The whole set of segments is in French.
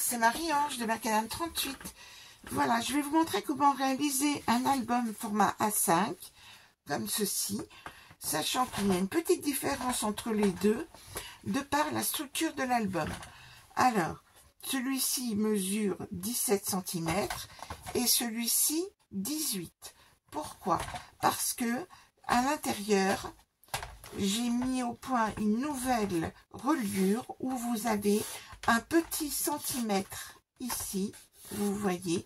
c'est Marie-Ange de Macadam 38. Voilà, je vais vous montrer comment réaliser un album format A5, comme ceci, sachant qu'il y a une petite différence entre les deux, de par la structure de l'album. Alors, celui-ci mesure 17 cm et celui-ci 18. Pourquoi? Parce que à l'intérieur, j'ai mis au point une nouvelle reliure où vous avez un petit centimètre ici, vous voyez,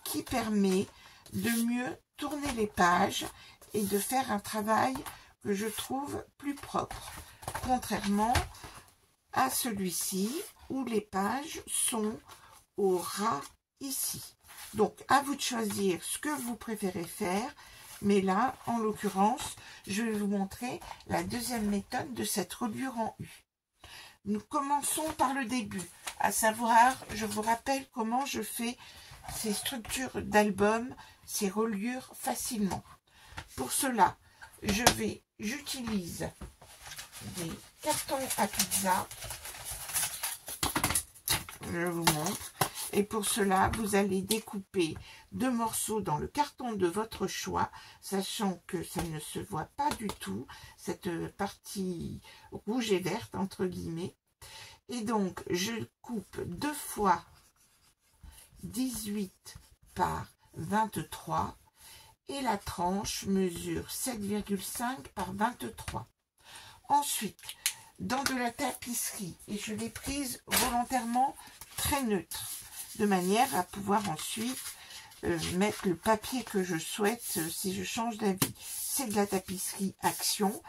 qui permet de mieux tourner les pages et de faire un travail que je trouve plus propre, contrairement à celui-ci où les pages sont au ras ici. Donc, à vous de choisir ce que vous préférez faire. Mais là, en l'occurrence, je vais vous montrer la deuxième méthode de cette reliure en U. Nous commençons par le début, à savoir, je vous rappelle comment je fais ces structures d'album, ces reliures facilement. Pour cela, j'utilise des cartons à pizza. Je vous montre. Et pour cela, vous allez découper 2 morceaux dans le carton de votre choix, sachant que ça ne se voit pas du tout, cette partie rouge et verte, entre guillemets. Et donc, je coupe 2 fois 18 par 23, et la tranche mesure 7,5 par 23. Ensuite, dans de la tapisserie, et je l'ai prise volontairement très neutre, de manière à pouvoir ensuite mettre le papier que je souhaite si je change d'avis. C'est de la tapisserie Action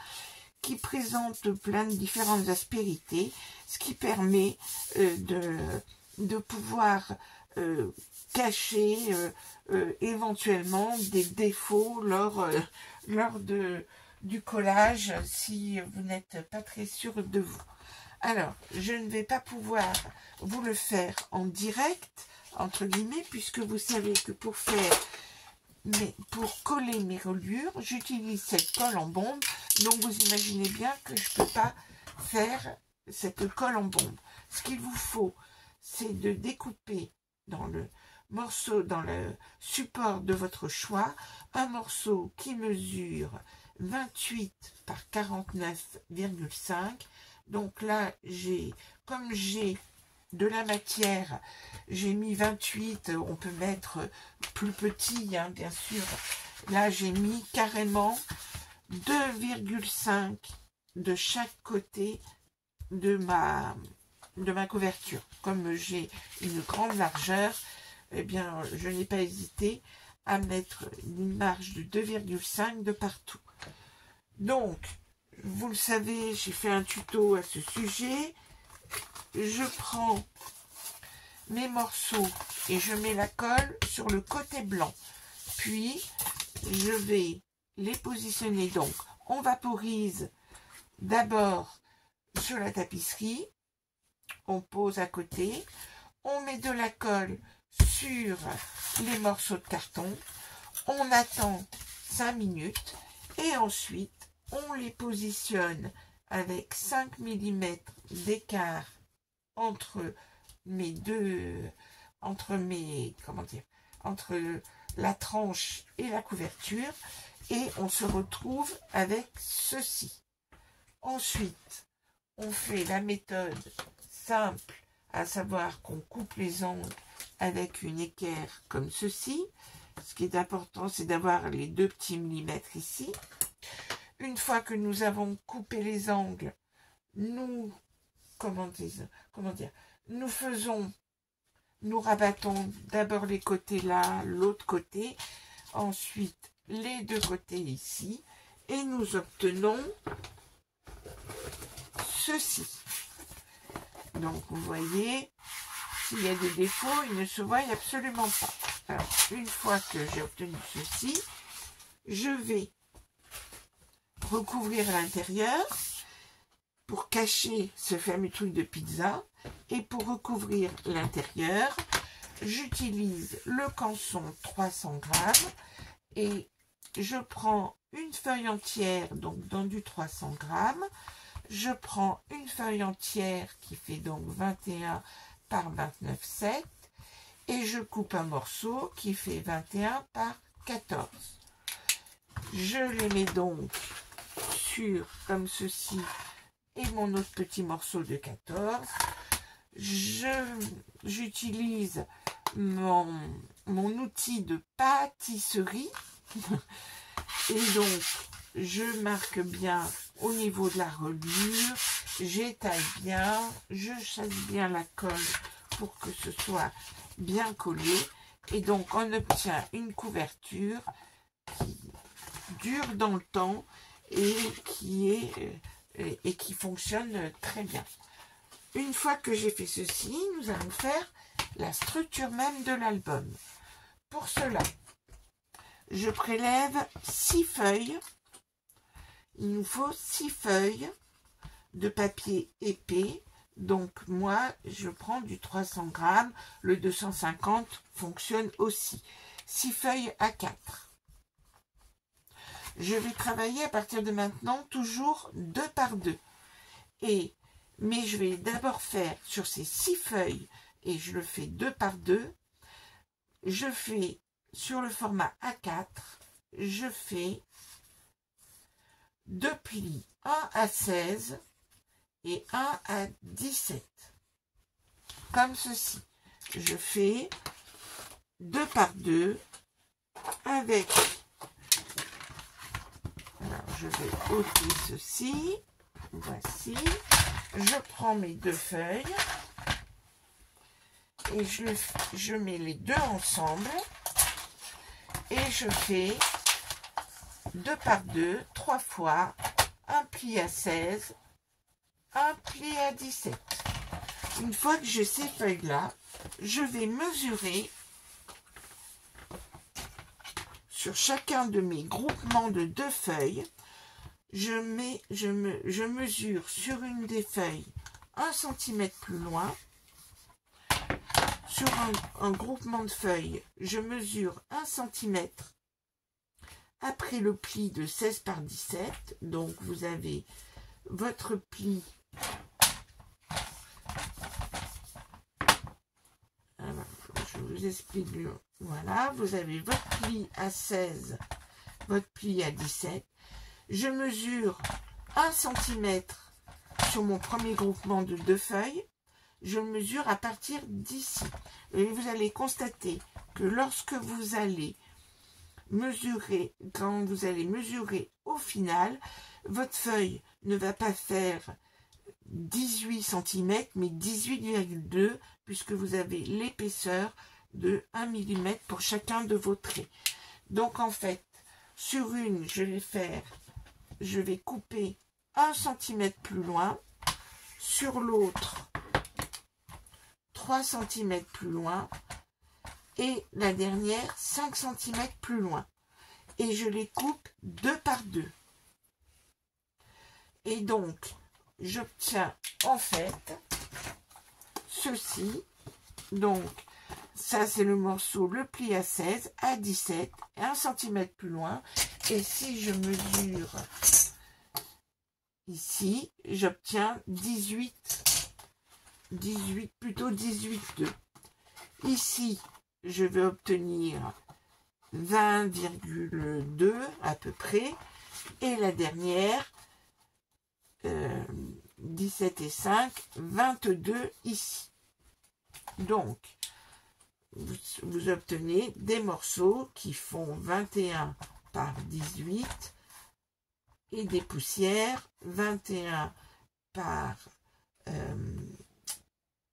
qui présente plein de différentes aspérités, ce qui permet de pouvoir cacher éventuellement des défauts lors du collage si vous n'êtes pas très sûr de vous. Alors, je ne vais pas pouvoir vous le faire en direct, entre guillemets, puisque vous savez que pour coller mes reliures, j'utilise cette colle en bombe. Donc, vous imaginez bien que je ne peux pas faire cette colle en bombe. Ce qu'il vous faut, c'est de découper dans le support de votre choix, un morceau qui mesure 28 par 49,5. Donc là, comme j'ai de la matière, j'ai mis 28, on peut mettre plus petit, hein, bien sûr. Là, j'ai mis carrément 2,5 de chaque côté de ma couverture. Comme j'ai une grande largeur, eh bien, je n'ai pas hésité à mettre une marge de 2,5 de partout. Donc, vous le savez, j'ai fait un tuto à ce sujet. Je prends mes morceaux et je mets la colle sur le côté blanc. Puis, je vais les positionner. Donc, on vaporise d'abord sur la tapisserie. On pose à côté. On met de la colle sur les morceaux de carton. On attend 5 minutes. Et ensuite, on les positionne avec 5 mm d'écart entre la tranche et la couverture, et on se retrouve avec ceci. Ensuite, on fait la méthode simple, à savoir qu'on coupe les angles avec une équerre comme ceci. Ce qui est important, c'est d'avoir les 2 petits millimètres ici. Une fois que nous avons coupé les angles, nous rabattons d'abord les côtés là, l'autre côté, ensuite les 2 côtés ici, et nous obtenons ceci. Donc vous voyez, s'il y a des défauts, ils ne se voient absolument pas. Alors, une fois que j'ai obtenu ceci, je vais recouvrir l'intérieur pour cacher ce fameux truc de pizza. Et pour recouvrir l'intérieur, j'utilise le canson 300 grammes et je prends une feuille entière, donc dans du 300 grammes. Je prends une feuille entière qui fait donc 21 par 29,7 et je coupe un morceau qui fait 21 par 14. Je les mets donc sur comme ceci et mon autre petit morceau de 14. J'utilise mon outil de pâtisserie et donc je marque bien au niveau de la reliure, j'étaille bien, je chasse bien la colle pour que ce soit bien collé et donc on obtient une couverture qui dure dans le temps et qui fonctionne très bien. Une fois que j'ai fait ceci, nous allons faire la structure même de l'album. Pour cela, je prélève 6 feuilles. Il nous faut 6 feuilles de papier épais. Donc moi, je prends du 300 grammes. Le 250 fonctionne aussi. 6 feuilles A4. Je vais travailler à partir de maintenant toujours 2 par 2. Mais je vais d'abord faire sur ces 6 feuilles, et je le fais 2 par 2. Je fais sur le format A4, je fais 2 plis, un à 16 et un à 17. Comme ceci. Je fais 2 par 2 avec... Alors, je vais ôter ceci. Voici. Je prends mes 2 feuilles et je mets les deux ensemble et je fais 2 par 2, 3 fois, un pli à 16, un pli à 17. Une fois que j'ai ces feuilles-là, je vais mesurer sur chacun de mes groupements de 2 feuilles. Je mesure sur une des feuilles 1 cm plus loin. Sur un groupement de feuilles, je mesure 1 cm après le pli de 16 par 17. Donc vous avez votre pli. Alors, je vous explique. Voilà, vous avez votre pli à 16, votre pli à 17. Je mesure 1 cm sur mon premier groupement de 2 feuilles. Je mesure à partir d'ici. Et vous allez constater que lorsque vous allez mesurer, quand vous allez mesurer au final, votre feuille ne va pas faire 18 cm, mais 18,2 puisque vous avez l'épaisseur de 1 mm pour chacun de vos traits. Donc en fait, sur une, je vais couper 1 cm plus loin, sur l'autre 3 cm plus loin et la dernière 5 cm plus loin. Et je les coupe 2 par 2. Et donc, j'obtiens en fait ceci. Donc, ça c'est le morceau, le pli à 16, à 17, 1 cm plus loin. Et si je mesure ici, j'obtiens 18,2. Ici, je vais obtenir 20,2 à peu près. Et la dernière, 17,5, 22 ici. Donc, vous obtenez des morceaux qui font 21 par 18 et des poussières 21 par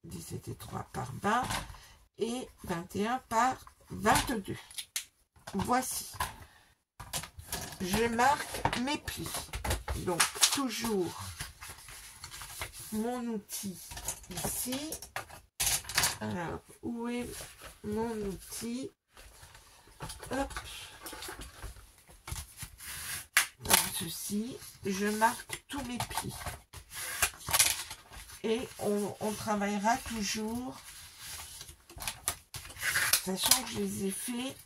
17,3 par 20 et 21 par 22. Voici. Je marque mes plis. Donc, toujours mon outil ici. Alors, où est mon outil? Hop. Comme ceci, je marque tous mes plis. Et on travaillera toujours, sachant que je les ai fait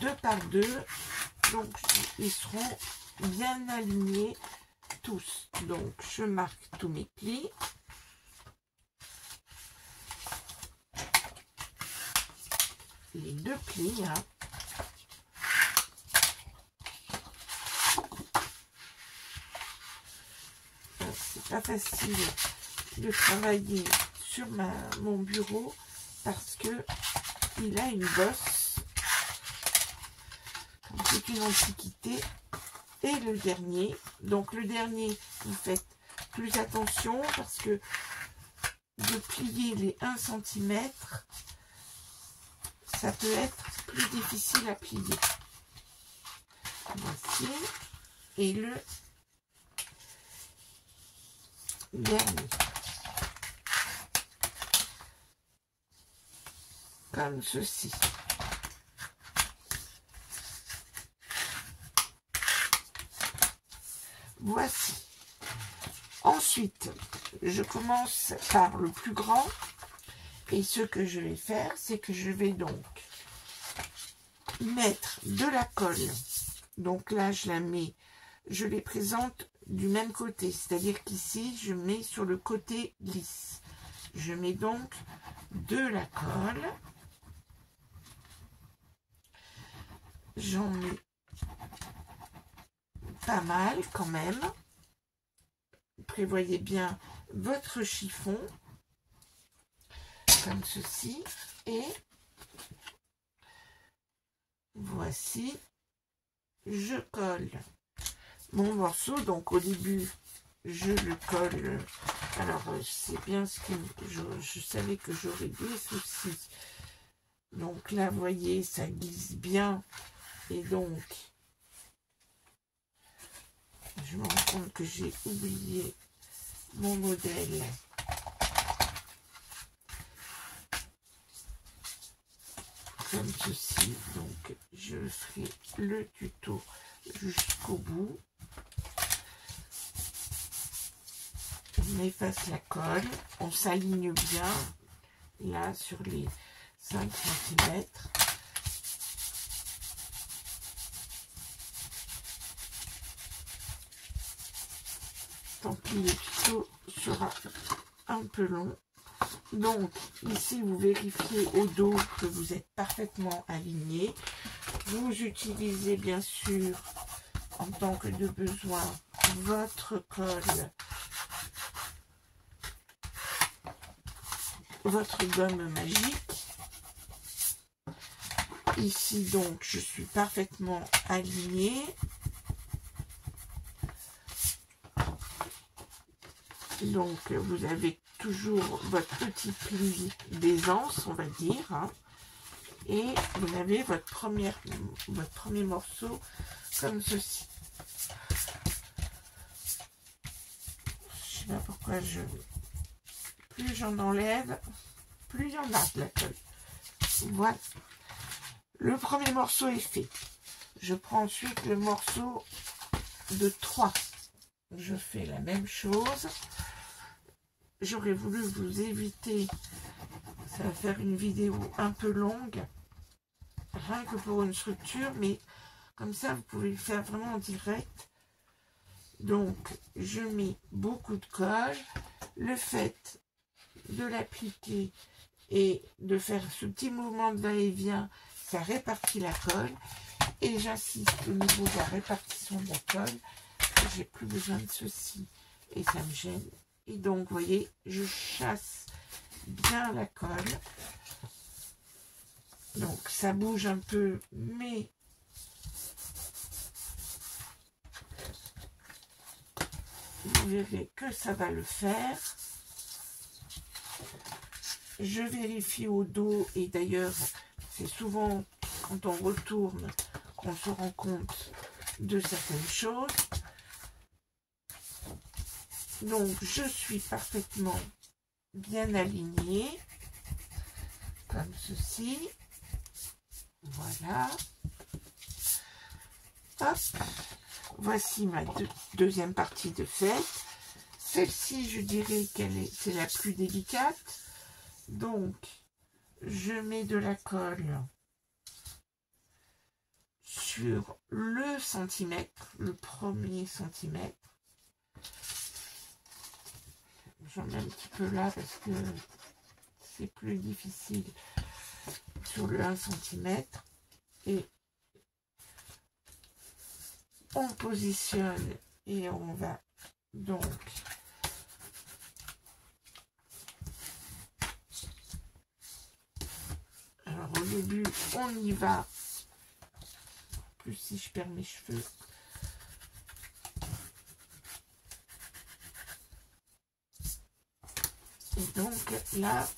2 par 2. Donc, ils seront bien alignés tous. Donc, je marque tous mes plis. les deux plis. Hein. C'est pas facile de travailler sur mon bureau parce que il a une bosse. C'est une antiquité. Et le dernier, donc le dernier, vous faites plus attention parce que de plier les 1 cm, ça peut être plus difficile à plier. Voici. Et le dernier. Comme ceci. Voici. Ensuite, je commence par le plus grand. Et ce que je vais faire, c'est que je vais donc mettre de la colle. Donc là, je la mets, je les présente du même côté. C'est-à-dire qu'ici, je mets sur le côté lisse. Je mets donc de la colle. J'en mets pas mal quand même. Prévoyez bien votre chiffon comme ceci et voici, je colle mon morceau. Donc au début je le colle, alors c'est bien ce que je savais que j'aurais des soucis, donc là vous voyez ça glisse bien et donc je me rends compte que j'ai oublié mon modèle. Comme ceci, donc je ferai le tuto jusqu'au bout. On efface la colle, on s'aligne bien là sur les 5 cm. Tant pis, le tuto sera un peu long. Donc, ici, vous vérifiez au dos que vous êtes parfaitement aligné. Vous utilisez, bien sûr, en tant que de besoin, votre colle, votre gomme magique. Ici, donc, je suis parfaitement alignée. Donc, vous avez toujours votre petit pli d'aisance, on va dire, hein, et vous avez votre premier morceau comme ceci. Je sais pas pourquoi plus j'en enlève, plus il y en a de la colle. Voilà. Le premier morceau est fait. Je prends ensuite le morceau de 3. Je fais la même chose. J'aurais voulu vous éviter, ça va faire une vidéo un peu longue, rien que pour une structure, mais comme ça vous pouvez le faire vraiment en direct. Donc je mets beaucoup de colle. Le fait de l'appliquer et de faire ce petit mouvement de va-et-vient, ça répartit la colle. Et j'insiste au niveau de la répartition de la colle, j'ai plus besoin de ceci et ça me gêne. Et donc, vous voyez, je chasse bien la colle. Donc, ça bouge un peu, mais vous verrez que ça va le faire. Je vérifie au dos, et d'ailleurs, c'est souvent quand on retourne qu'on se rend compte de certaines choses. Donc, je suis parfaitement bien alignée, comme ceci. Voilà. Hop. Voici ma deuxième partie de faite. Celle-ci, je dirais c'est la plus délicate. Donc, je mets de la colle sur le centimètre, le premier centimètre. J'en mets un petit peu là parce que c'est plus difficile sur le 1 cm et on positionne et on va donc alors au début on y va plus si je perds mes cheveux et donc là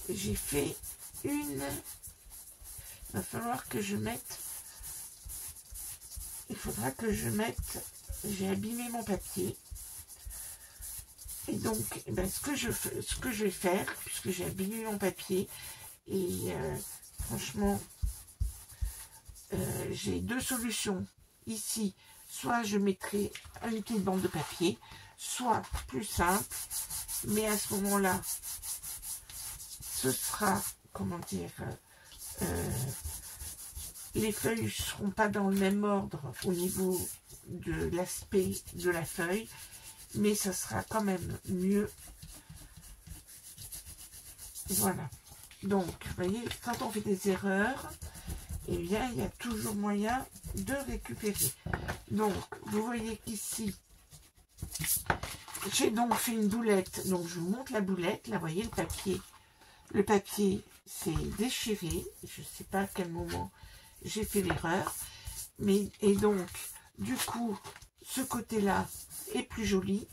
j'ai fait une, il va falloir que je mette, il faudra que je mette, j'ai abîmé mon papier et donc ben, ce que je vais faire, puisque j'ai abîmé mon papier et franchement j'ai deux solutions ici, soit je mettrai une petite bande de papier, soit plus simple, mais à ce moment là ce sera, comment dire, les feuilles ne seront pas dans le même ordre au niveau de l'aspect de la feuille, mais ça sera quand même mieux. Voilà. Donc, vous voyez, quand on fait des erreurs, eh bien, il y a toujours moyen de récupérer. Donc, vous voyez qu'ici, j'ai donc fait une boulette. Donc, je vous montre la boulette. Là, vous voyez le papier. Le papier s'est déchiré. Je ne sais pas à quel moment j'ai fait l'erreur. Mais, et donc, du coup, ce côté-là est plus joli.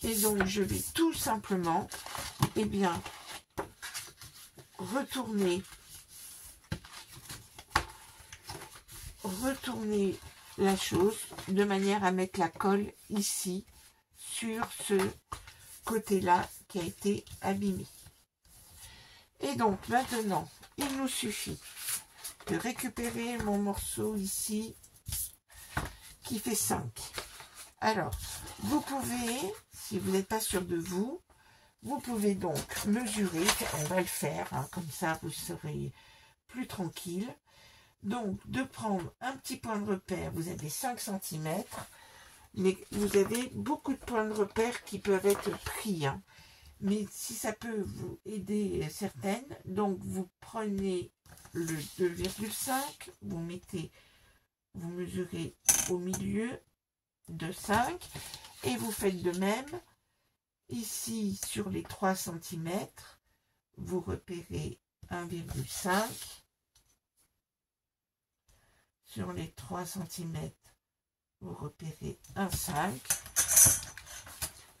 Et donc, je vais tout simplement, eh bien, retourner la chose de manière à mettre la colle ici sur ce côté-là qui a été abîmé. Et donc, maintenant, il nous suffit de récupérer mon morceau ici qui fait 5. Alors, vous pouvez, si vous n'êtes pas sûr de vous, vous pouvez donc mesurer, on va le faire, hein, comme ça vous serez plus tranquille. Donc, de prendre un petit point de repère, vous avez 5 cm, mais vous avez beaucoup de points de repère qui peuvent être pris. Hein. Mais si ça peut vous aider certaines, donc vous prenez le 2,5, vous mesurez au milieu de 5 et vous faites de même. Ici, sur les 3 cm, vous repérez 1,5. Sur les 3 cm, vous repérez 1,5.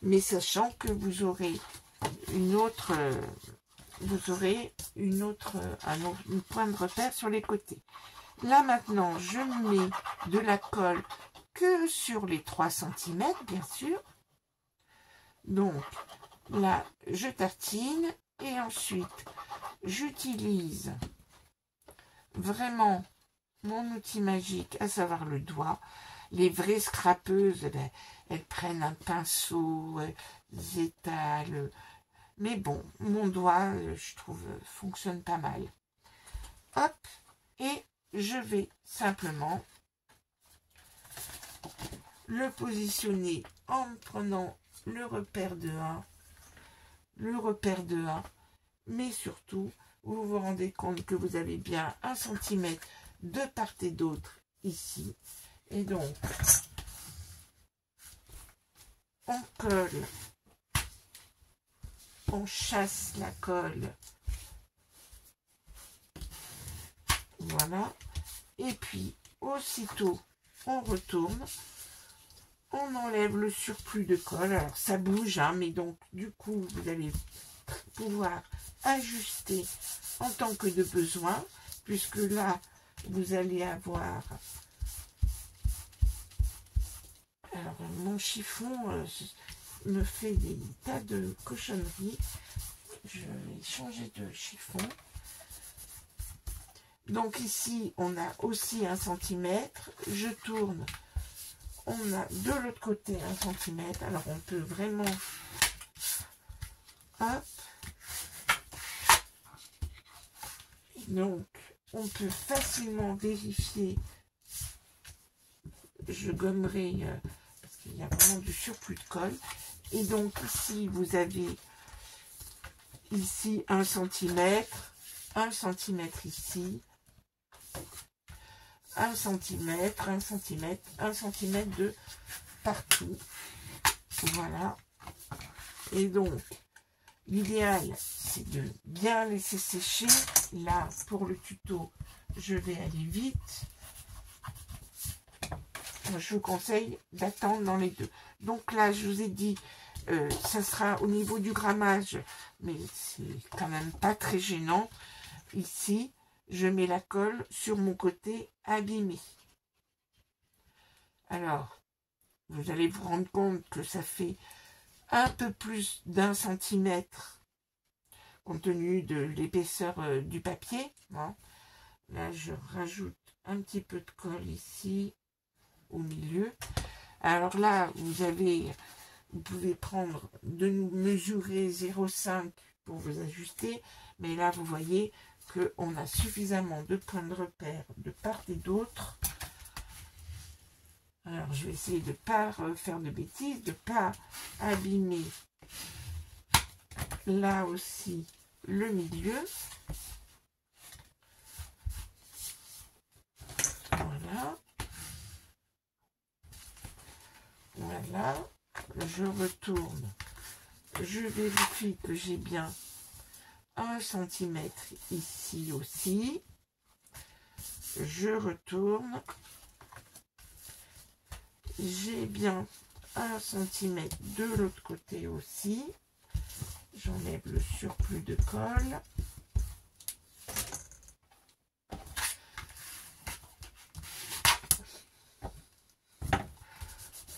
Mais sachant que vous aurez un autre point de repère sur les côtés. Là maintenant, je mets de la colle que sur les 3 cm, bien sûr. Donc là, je tartine et ensuite j'utilise vraiment mon outil magique, à savoir le doigt. Les vraies scrapeuses, ben, elles prennent un pinceau, elles étalent. Mais bon, mon doigt, je trouve, fonctionne pas mal. Hop, et je vais simplement le positionner en prenant le repère de 1, mais surtout, vous vous rendez compte que vous avez bien 1 cm de part et d'autre ici. Et donc, on colle, on chasse la colle. Voilà. Et puis, aussitôt, on retourne. On enlève le surplus de colle. Alors, ça bouge, hein, mais donc, du coup, vous allez pouvoir ajuster en tant que de besoin, puisque là, vous allez avoir... Alors, mon chiffon me fait des tas de cochonneries. Je vais changer de chiffon. Donc ici, on a aussi 1 cm. Je tourne. On a de l'autre côté 1 cm. Alors, on peut vraiment... Hop. Donc, on peut facilement vérifier. Je gommerai... parce qu'il y a vraiment du surplus de colle. Et donc, ici, vous avez ici 1 cm, 1 cm ici, 1 cm, 1 cm, 1 cm de partout. Voilà. Et donc, l'idéal, c'est de bien laisser sécher. Là, pour le tuto, je vais aller vite. Je vous conseille d'attendre dans les deux. Donc là, je vous ai dit, ça sera au niveau du grammage, mais c'est quand même pas très gênant. Ici, je mets la colle sur mon côté abîmé. Alors, vous allez vous rendre compte que ça fait un peu plus d'1 centimètre compte tenu de l'épaisseur du papier. Hein. Là, je rajoute un petit peu de colle ici au milieu. Alors là, vous pouvez prendre mesurer 0,5 pour vous ajuster, mais là, vous voyez qu'on a suffisamment de points de repère de part et d'autre. Alors, je vais essayer de ne pas faire de bêtises, de ne pas abîmer là aussi le milieu. Voilà. Voilà. Je retourne. Je vérifie que j'ai bien 1 cm ici aussi. Je retourne. J'ai bien 1 cm de l'autre côté aussi. J'enlève le surplus de colle.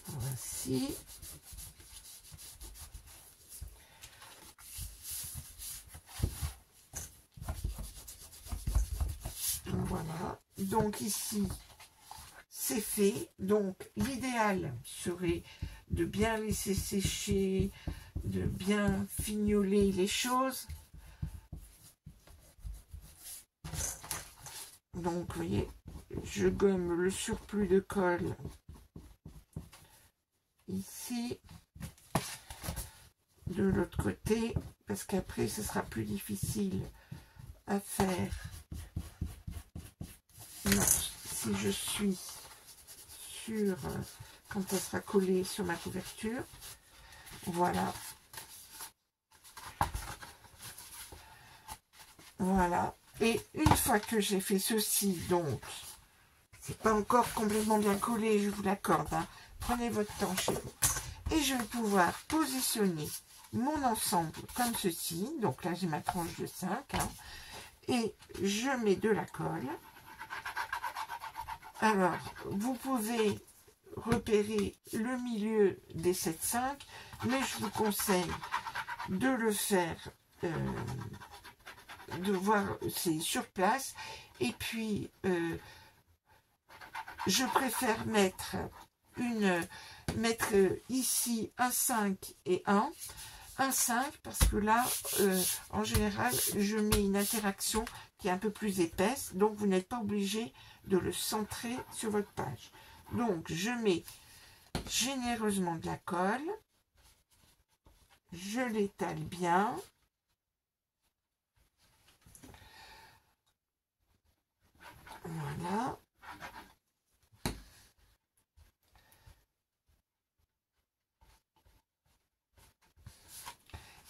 Voici. Voilà. Donc ici, c'est fait. Donc l'idéal serait de bien laisser sécher, de bien fignoler les choses. Donc vous voyez, je gomme le surplus de colle ici, de l'autre côté, parce qu'après ce sera plus difficile à faire. Non, si je suis sur quand ça sera collé sur ma couverture. Voilà. Voilà. Et une fois que j'ai fait ceci, donc, c'est pas encore complètement bien collé, je vous l'accorde, hein. Prenez votre temps chez vous. Et je vais pouvoir positionner mon ensemble comme ceci. Donc là, j'ai ma tranche de 5. Hein, et je mets de la colle. Alors, vous pouvez repérer le milieu des 7,5, mais je vous conseille de le faire, de voir, c'est sur place. Et puis, je préfère mettre ici un 5 et un 5 parce que là, en général, je mets une interaction qui est un peu plus épaisse, donc vous n'êtes pas obligé de le centrer sur votre page. Donc, je mets généreusement de la colle, je l'étale bien. Voilà.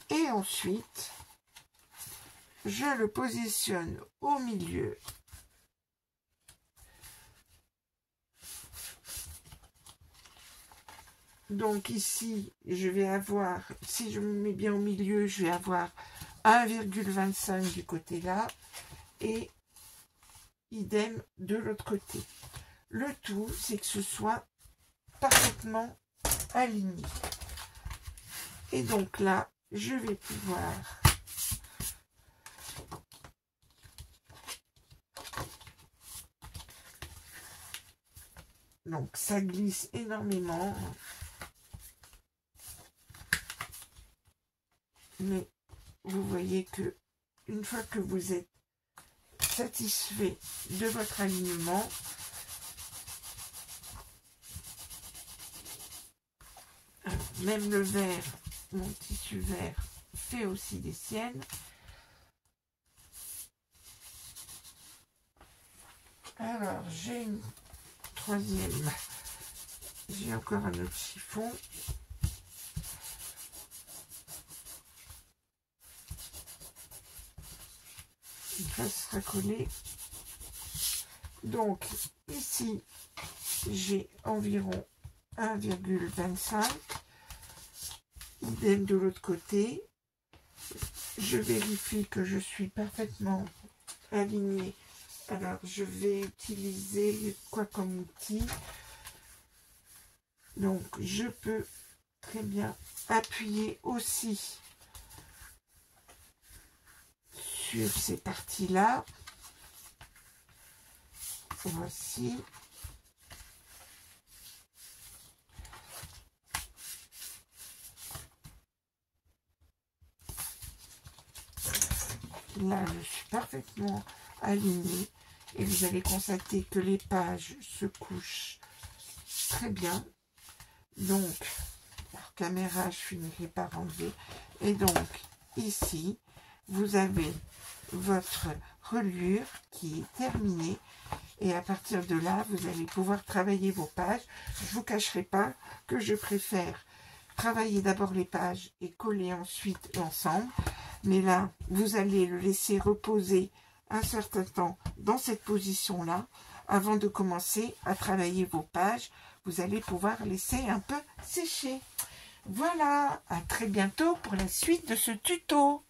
Et ensuite, je le positionne au milieu. Donc ici, je vais avoir, si je me mets bien au milieu, je vais avoir 1,25 du côté là et idem de l'autre côté. Le tout, c'est que ce soit parfaitement aligné. Et donc là, je vais pouvoir donc ça glisse énormément. Mais vous voyez que une fois que vous êtes satisfait de votre alignement, alors, même le vert, mon tissu vert fait aussi des siennes. Alors, j'ai une troisième. J'ai encore un autre chiffon. Il va se racoller. Donc, ici, j'ai environ 1,25. Idem de l'autre côté. Je vérifie que je suis parfaitement alignée. Alors, je vais utiliser quoi comme outil? Donc, je peux très bien appuyer aussi sur ces parties-là. Voici. Là, je suis parfaitement alignée et vous allez constater que les pages se couchent très bien. Donc, par caméra, je finirai par enlever. Et donc, ici, vous avez votre reliure qui est terminée. Et à partir de là, vous allez pouvoir travailler vos pages. Je ne vous cacherai pas que je préfère travailler d'abord les pages et coller ensuite l'ensemble. Mais là, vous allez le laisser reposer un certain temps dans cette position-là. Avant de commencer à travailler vos pages, vous allez pouvoir laisser un peu sécher. Voilà, à très bientôt pour la suite de ce tuto.